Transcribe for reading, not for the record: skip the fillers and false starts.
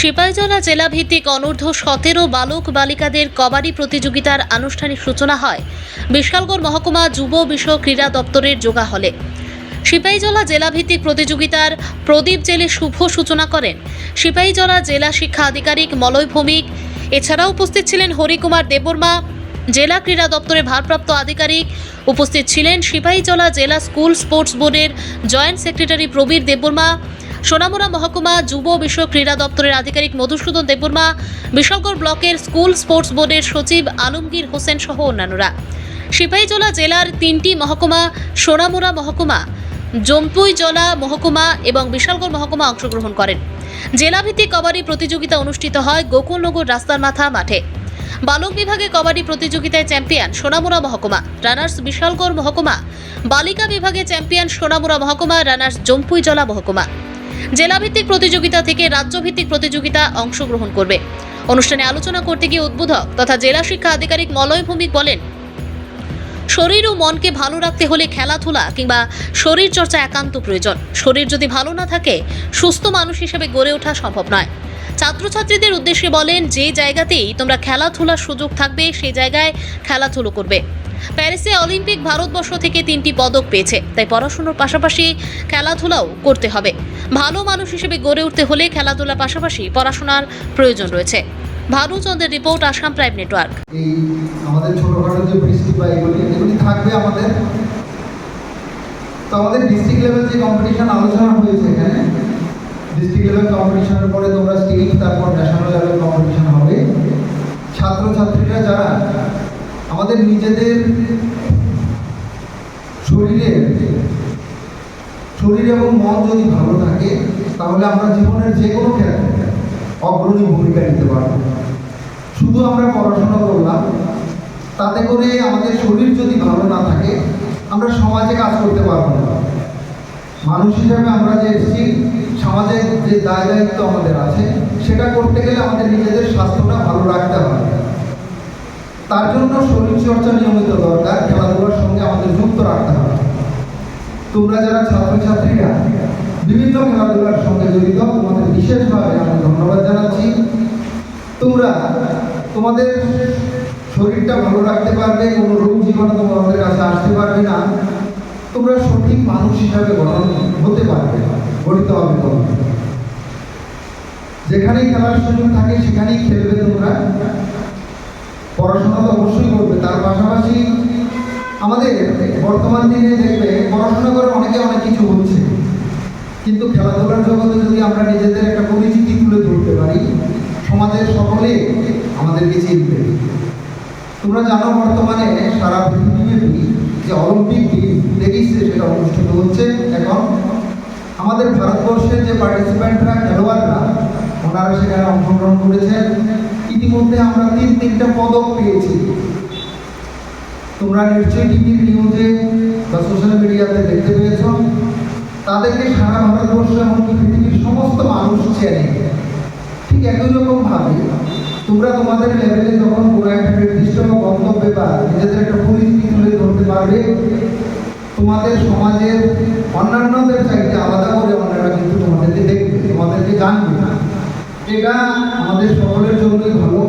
সিপাহীজলা জেলা ভিত্তিক অনূর্ধ্ব 17 বালক বালিকাদের কবাডি প্রতিযোগিতার আনুষ্ঠানিক সূচনা হয় বিশালগড় মহকুমা যুব বিষয়ক ক্রীড়া দপ্তরের যোগা হলে। সিপাহীজলা জেলা ভিত্তিক প্রতিযোগিতার প্রদীপ জেলে শুভ সূচনা করেন সিপাহীজলা জেলা শিক্ষা আধিকারিক মলয় ভৌমিক। এছাড়াও উপস্থিত ছিলেন হরিকুমার দেববর্মা, জেলা ক্রীড়া দপ্তরের ভারপ্রাপ্ত আধিকারিক। উপস্থিত ছিলেন সিপাহীজলা জেলা স্কুল স্পোর্টস বোর্ডের জয়েন্ট সেক্রেটারি প্রবীর দেববর্মা, সোনামুড়া মহকুমা যুব বিষয়ক ক্রীড়া দপ্তরের আধিকারিক মধুসূদন দেববর্মা, বিশালগড় ব্লকের স্কুল স্পোর্টস বোর্ডের সচিব আলমগীর হোসেন সহ অন্যান্যরা। সিপাহীজলা জেলার 3টি মহকুমা সোনামুড়া মহকুমা, জম্পুইজলা মহকুমা এবং বিশালগড় মহকুমা অংশগ্রহণ করেন। জেলাভিত্তিক কবাডি প্রতিযোগিতা অনুষ্ঠিত হয় গোকুলনগর রাস্তার মাথা মাঠে। বালক বিভাগে কবাডি প্রতিযোগিতায় চ্যাম্পিয়ন সোনামুড়া মহকুমা, রানার্স বিশালগড় মহকুমা। বালিকা বিভাগে চ্যাম্পিয়ন সোনামুড়া মহকুমা, রানার্স জম্পুইজলা মহকুমা। জেলাভিত্তিক প্রতিযোগিতা থেকে রাজ্যভিত্তিক প্রতিযোগিতা অংশগ্রহণ করবে। অনুষ্ঠানে আলোচনা করতে গিয়ে উদ্বোধক তথা জেলা শিক্ষা আধিকারিক মলয় ভৌমিক বলেন, শরীর ও মনকে ভালো রাখতে হলে খেলাধুলা কিংবা শরীর চর্চা একান্ত প্রয়োজন। শরীর যদি ভালো না থাকে সুস্থ মানুষ হিসেবে গড়ে ওঠা সম্ভব নয়। ছাত্রছাত্রীদের উদ্দেশ্যে বলেন, যে জায়গাতেই তোমরা খেলাধুলার সুযোগ থাকবে সেই জায়গায় খেলাধুলো করবে। প্যারিসে অলিম্পিক ভারতবর্ষ থেকে 3টি পদক পেয়েছে, তাই পড়াশোনার পাশাপাশি খেলাধুলাও করতে হবে। ভালো মানুষ হিসেবে গড়ে উঠতে হলে খেলাধুলার পাশাপাশি পড়াশোনার প্রয়োজন রয়েছে। ভানুচন্দ্রের রিপোর্ট, আসাম প্রাইম নেটওয়ার্ক। এই আমাদের ছোটখাটো যে বৃষ্টি বা এগুলি থাকবে আমাদের। তো আমাদের ডিস্ট্রিক্ট লেভেল যে কম্পিটিশন আলোচনা হয়েছে এখানে, ডিস্ট্রিক্ট লেভেল কম্পিটিশনের পরে তোমরা স্টেট, তারপর ন্যাশনাল লেভেল কম্পিটিশন হবে। ছাত্রছাত্রীরা যারা আমাদের নিজেদের শরীর এবং মন যদি ভালো থাকে তাহলে আমরা জীবনের যে কোনো ক্ষেত্রে অগ্রণী ভূমিকা নিতে পারবো। শুধু আমরা পড়াশোনা করলাম, তাতে করে আমাদের শরীর যদি ভালো না থাকে আমরা সমাজে কাজ করতে পারবো না। মানুষ হিসাবে আমরা যে এসেছি, সমাজের যে দায় দায়িত্ব আমাদের আছে সেটা করতে গেলে আমাদের নিজেদের স্বাস্থ্যটা ভালো রাখতে হবে। তার জন্য শরীর চর্চা নিয়মিত দরকার, খেলাধুলার সঙ্গে আমাদের যুক্ত রাখতে হবে। তোমরা যারা ছাত্রছাত্রীরা বিভিন্ন খেলাধুলার সঙ্গে জড়িত, তোমাদের বিশেষভাবে আমি ধন্যবাদ জানাচ্ছি। তোমরা তোমাদের শরীরটা ভালো রাখতে পারবে, কোনো রোগ জীবাণু তোমাদের কাছে আসতে পারবে না। তোমরা সঠিক মানুষ হিসাবে গঠন হতে পারবে, গঠিত হবে। তোমরা যেখানেই খেলার সুযোগ থাকে সেখানেই খেলবে। তোমরা পড়াশোনা তো অবশ্যই করবে, তার পাশাপাশি আমাদের বর্তমান দিনে দেখবে পড়াশোনা করে অনেকে অনেক কিছু হচ্ছে, কিন্তু খেলাধুলার জগতে যদি আমরা নিজেদের একটা পরিচিতি তুলে ধরতে পারি, সমাজের সকলে আমাদেরকে চিনবে। তোমরা জানো বর্তমানে সারা পৃথিবীব্যাপী যে অলিম্পিক গেমস সেটা অনুষ্ঠিত হচ্ছে। এখন আমাদের ভারতবর্ষের যে পার্টিসিপেন্টরা, খেলোয়াড়রা, ওনারা সেখানে অংশগ্রহণ করেছেন। ইতিমধ্যে আমরা 3টা পদক পেয়েছি। তোমরা নিশ্চয়ই টিভির নিউজে বা সোশ্যাল মিডিয়াতে দেখতে পেয়েছ। তাদেরকে সারা ভারতবর্ষ এমনকি পৃথিবীর সমস্ত মানুষ চেনে। ঠিক একই রকমভাবে তোমরা তোমাদের লেভেলে যখন কোনো একটা নির্দিষ্ট গন্তব্যে বা নিজেদের একটা পরিস্থিতি তুলে ধরতে পারবে, তোমাদের সমাজের অন্যান্যদের চাইতে আলাদা করে অন্যরা কিন্তু তোমাদেরকে দেখবে, তোমাদেরকে জানবে না। এটা আমাদের সকলের জন্যই ভালো।